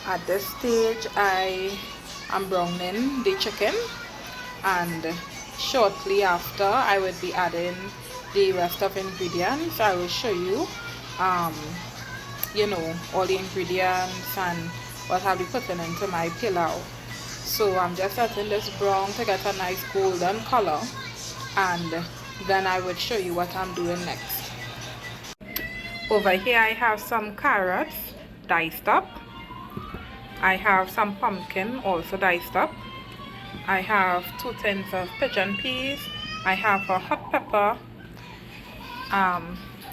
At this stage, I am browning the chicken, and shortly after I would be adding the rest of ingredients. I will show you all the ingredients and what I'll be putting into my pilau. So I'm just letting this brown to get a nice golden color, and then I would show you what I'm doing next. Over here I have some carrots diced up. I have some pumpkin also diced up. I have 2 tins of pigeon peas. I have a hot pepper.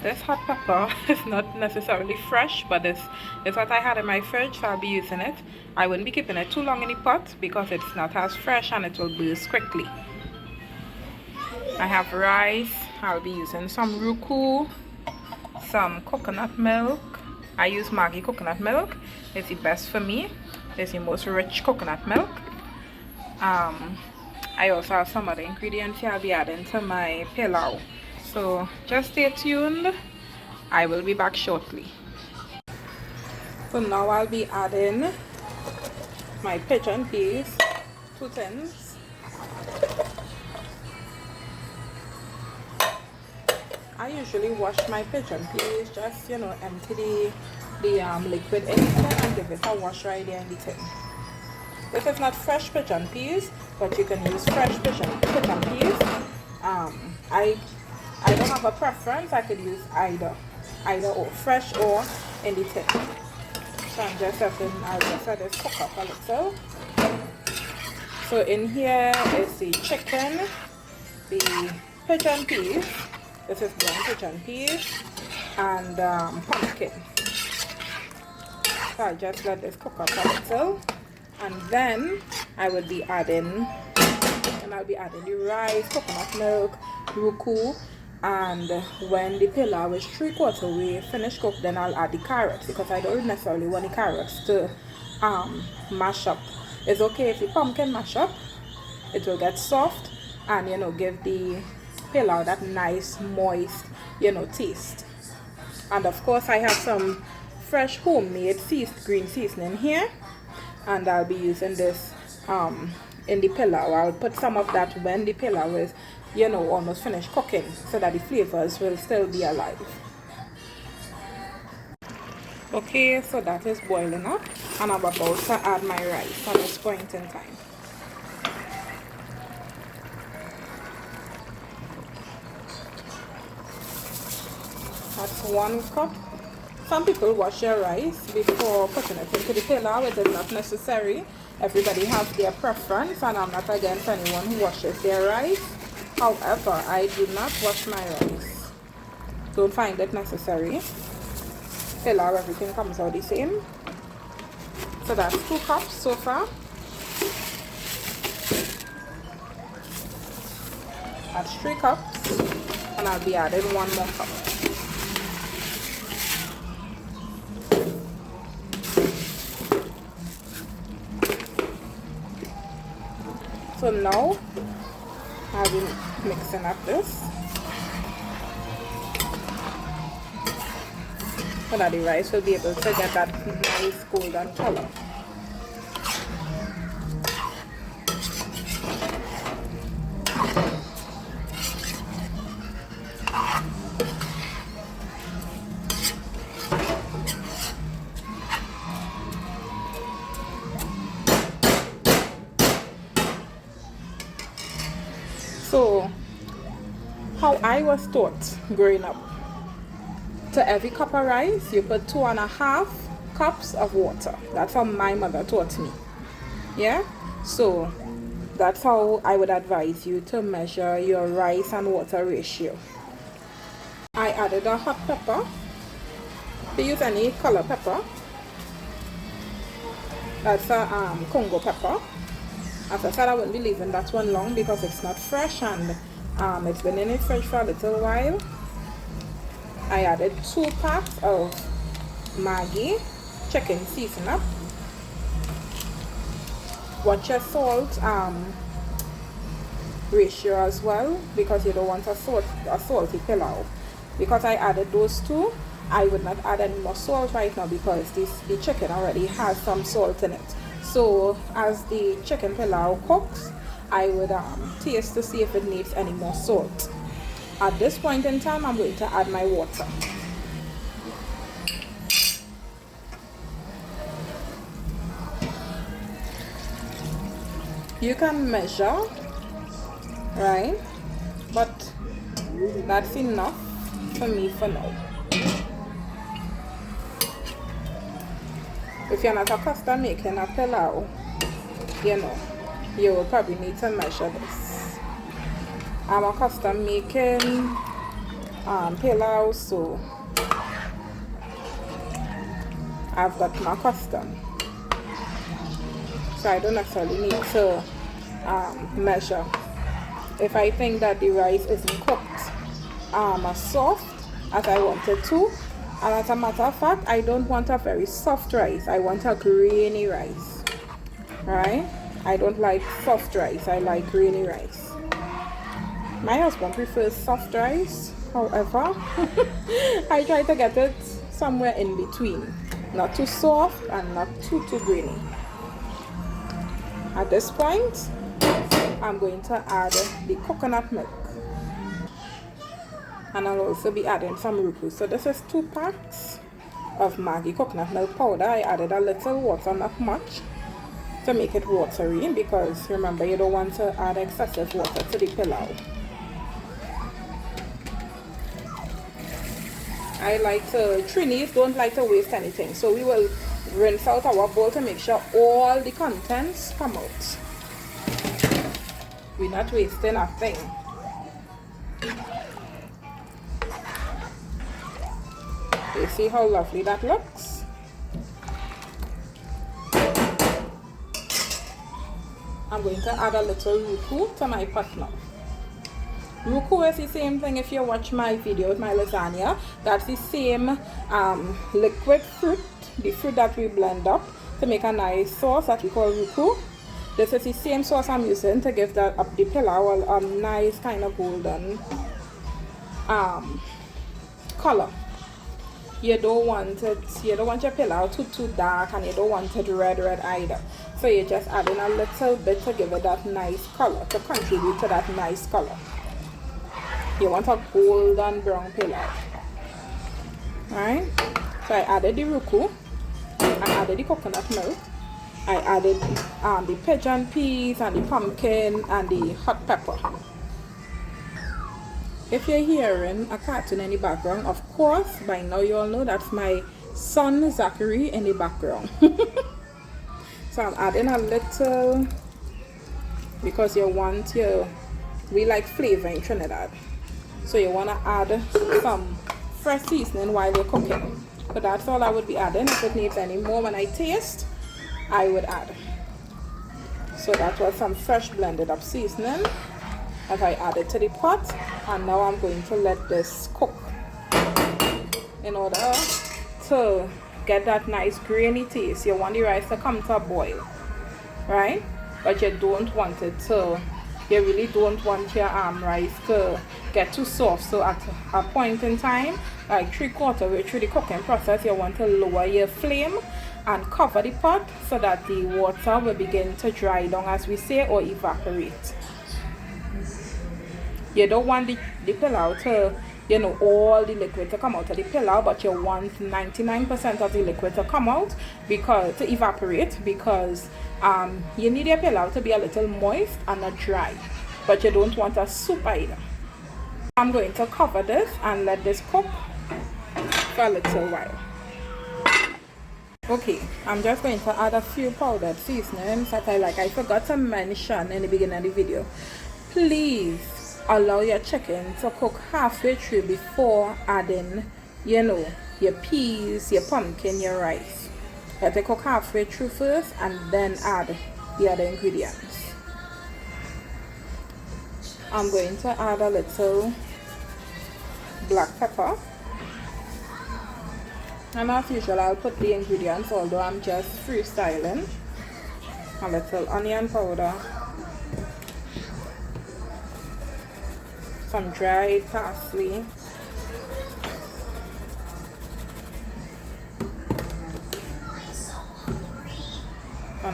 This hot pepper is not necessarily fresh, but this is what I had in my fridge, so I'll be using it. I wouldn't be keeping it too long in the pot because it's not as fresh and it will burst quickly. I have rice. I'll be using some roucou, some coconut milk. I use Maggi coconut milk. It's the best for me. It's the most rich coconut milk. I also have some other ingredients here I'll be adding to my pilau. So just stay tuned. I will be back shortly. So now I'll be adding my pigeon peas, 2 tins. I usually wash my pigeon peas, just empty the liquid in it and give it a wash right there in the tin. This is not fresh pigeon peas, but you can use fresh pigeon peas. I don't have a preference. I could use either or, fresh or in the tin. So I'll just let this cook up a little. So in here is the chicken, the pigeon peas. This is brown pigeon peas and pumpkin. So I'll just let this cook up a little, and then I'll be adding the rice, coconut milk, roucou, and when the pilau is 3/4 way finished cooked, then I'll add the carrots, because I don't necessarily want the carrots to mash up. It's okay if the pumpkin mash up, it will get soft and give the pilau that nice moist taste. And of course I have some fresh homemade green seasoning here, and I'll be using this in the pilau. I'll put some of that when the pilau is almost finished cooking, so that the flavors will still be alive. Okay, so that is boiling up, and I'm about to add my rice at this point in time. That's 1 cup. Some people wash their rice before putting it into the pilau. It is not necessary. Everybody has their preference, and I'm not against anyone who washes their rice. However, I do not wash my rice. Don't find it necessary. Pilau, everything comes out the same. So that's 2 cups so far. That's 3 cups, and I'll be adding 1 more cup. So now I'll be mixing up this so that the rice will be able to get that nice golden color. So, how I was taught growing up, to every cup of rice, you put 2.5 cups of water. That's how my mother taught me. Yeah? So, that's how I would advise you to measure your rice and water ratio. I added a hot pepper. You use any color pepper. That's a Congo pepper. As I said, I wouldn't be leaving that one long because it's not fresh, and it's been in the fridge for a little while. I added 2 packs of Maggi chicken seasoning. Watch your salt ratio as well, because you don't want a salty pilau. Because I added those 2, I would not add any more salt right now because the chicken already has some salt in it. So as the chicken pilau cooks, I would taste to see if it needs any more salt. At this point in time, I'm going to add my water. You can measure, right? But that's enough for me for now. If you're not accustomed making a pilau, you know, you will probably need to measure this. I'm accustomed making pilau, so I've got my custom. So I don't necessarily need to measure. If I think that the rice isn't cooked as soft as I want it to, and as a matter of fact, I don't want a very soft rice. I want a grainy rice, right? I don't like soft rice. I like grainy rice. My husband prefers soft rice. However, I try to get it somewhere in between. Not too soft and not too grainy. At this point, I'm going to add the coconut milk. And I'll also be adding some roucou. So this is 2 packs of Maggi coconut milk powder. I added a little water, not much, to make it watery, because remember, you don't want to add excessive water to the pilau. Trinis don't like to waste anything, so we will rinse out our bowl to make sure all the contents come out. We're not wasting a thing. You see how lovely that looks? I'm going to add a little roucou to my pot now. Roucou is the same thing. If you watch my video with my lasagna, that's the same liquid fruit, the fruit that we blend up to make a nice sauce that we call roucou. This is the same sauce I'm using to give the pilau a nice kind of golden color. You don't want your pilau too dark, and you don't want it red either. So you're just adding a little bit to give it that nice color, to contribute to that nice color. You want a golden brown pilau. Alright? So I added the roucou, I added the coconut milk, I added the pigeon peas and the pumpkin and the hot pepper. If you're hearing a cartoon in the background, of course, by now you all know that's my son Zachary in the background. So I'm adding a little, because we like flavor in Trinidad. So you want to add some fresh seasoning while you're cooking. So that's all I would be adding. If it needs any more when I taste, I would add. So that was some fresh blended up seasoning that I added to the pot, and now I'm going to let this cook in order to get that nice grainy taste. You want the rice to come to a boil, right? But you don't want it to, you really don't want your rice to get too soft. So at a point in time, like 3/4 way through the cooking process, you want to lower your flame and cover the pot so that the water will begin to dry down, as we say, or evaporate. You don't want the pilau to, all the liquid to come out of the pilau, but you want 99% of the liquid to come out, because to evaporate, because you need your pilau to be a little moist and not dry, but you don't want a soup either. I'm going to cover this and let this cook for a little while. Okay, I'm just going to add a few powdered seasonings that I like. I forgot to mention in the beginning of the video. Please allow your chicken to cook halfway through before adding, your peas, your pumpkin, your rice. Let it cook halfway through first and then add the other ingredients. I'm going to add a little black pepper. And as usual, I'll put the ingredients, although I'm just freestyling. A little onion powder, some dried parsley,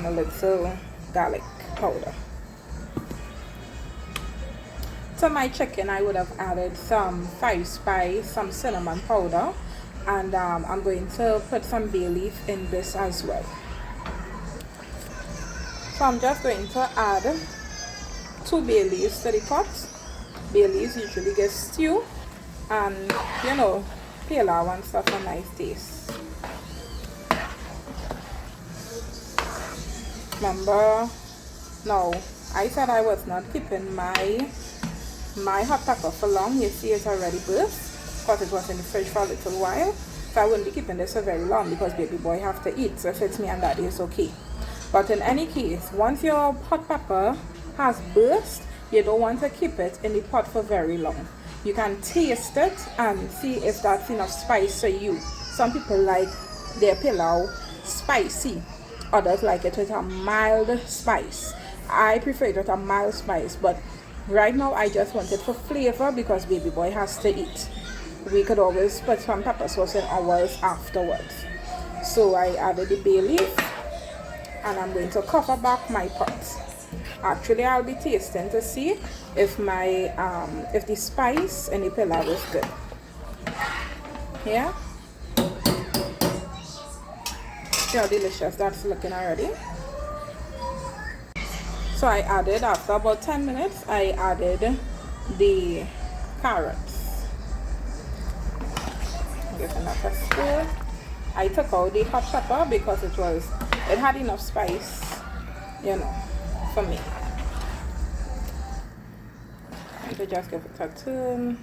and a little garlic powder. To my chicken, I would have added some 5 spice, some cinnamon powder, and I'm going to put some bay leaf in this as well. So I'm just going to add 2 bay leaves to the pot. Bay leaves usually get stew, and you know, pilau and stuff a nice taste. Remember, now I said I was not keeping my hot pepper for long. You see it's already burst because it was in the fridge for a little while. So I wouldn't be keeping this for very long because baby boy have to eat. So if it's me and daddy, it's okay. But in any case, once your hot pepper has burst, you don't want to keep it in the pot for very long. You can taste it and see if that's enough spice for you. Some people like their pilau spicy. Others like it with a mild spice. I prefer it with a mild spice, but right now I just want it for flavor because baby boy has to eat. We could always put some pepper sauce in ours afterwards. So I added the bay leaf and I'm going to cover back my pot. Actually, I'll be tasting to see if my if the spice in the pilau is good. Yeah. See how delicious that's looking already. So I added, after about 10 minutes, I added the carrots. Giving that a stir. I took out the hot pepper because it had enough spice, you know, for me. So just give it a turn.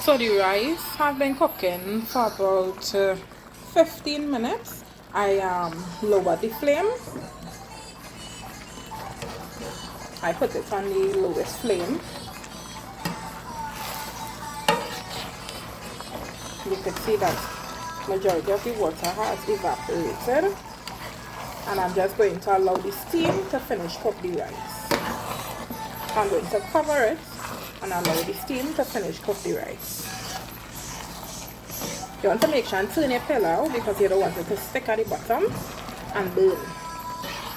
So the rice have been cooking for about 15 minutes. I lowered the flame. I put it on the lowest flame. You can see that majority of the water has evaporated. And I'm just going to allow the steam to finish cook the rice. I'm going to cover it and allow the steam to finish cook the rice. You want to make sure and turn your pilau because you don't want it to stick at the bottom and burn.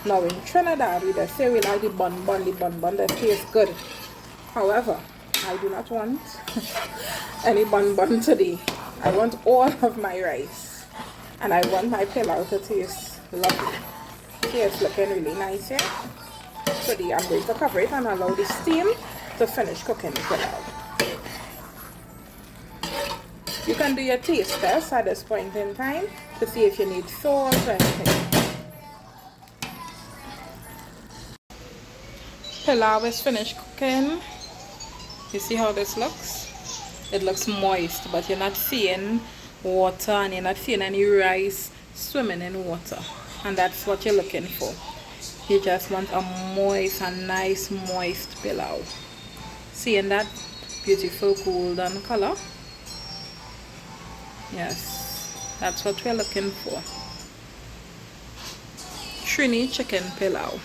Now in Trinidad, we just say we like the bun that tastes good. However, I do not want any bun today. I want all of my rice. And I want my pilau to taste lovely. See, it's looking really nice here. So I'm going to cover it and allow the steam to finish cooking the pilau. You can do your taste test at this point in time to see if you need salt or anything. Pilau is finished cooking. You see how this looks? It looks moist, but you're not seeing water and you're not seeing any rice swimming in water. And that's what you're looking for. You just want a nice moist pilau. Seeing that beautiful golden color? Yes, that's what we're looking for. Trini chicken pilau.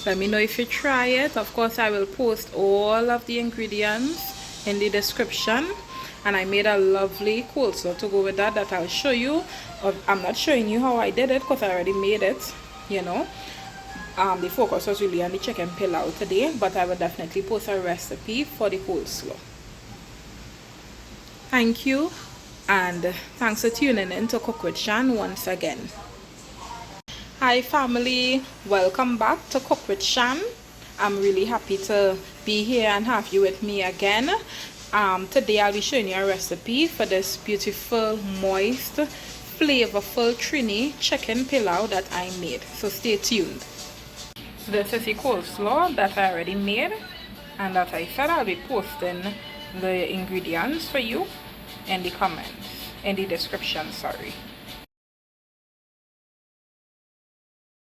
Let me know if you try it. Of course, I will post all of the ingredients in the description. And I made a lovely coleslaw to go with that I'll show you. I'm not showing you how I did it because I already made it, you know. The focus was really on the chicken pilau today, but I will definitely post a recipe for the coleslaw. Thank you, and thanks for tuning in to Cook with Shan once again. Hi family, welcome back to Cook with Shan. I'm really happy to be here and have you with me again. Today I'll be showing you a recipe for this beautiful, moist, flavorful Trini chicken pilau that I made. So stay tuned. This is the coleslaw that I already made, and that I said I'll be posting the ingredients for you in the comments, in the description, sorry.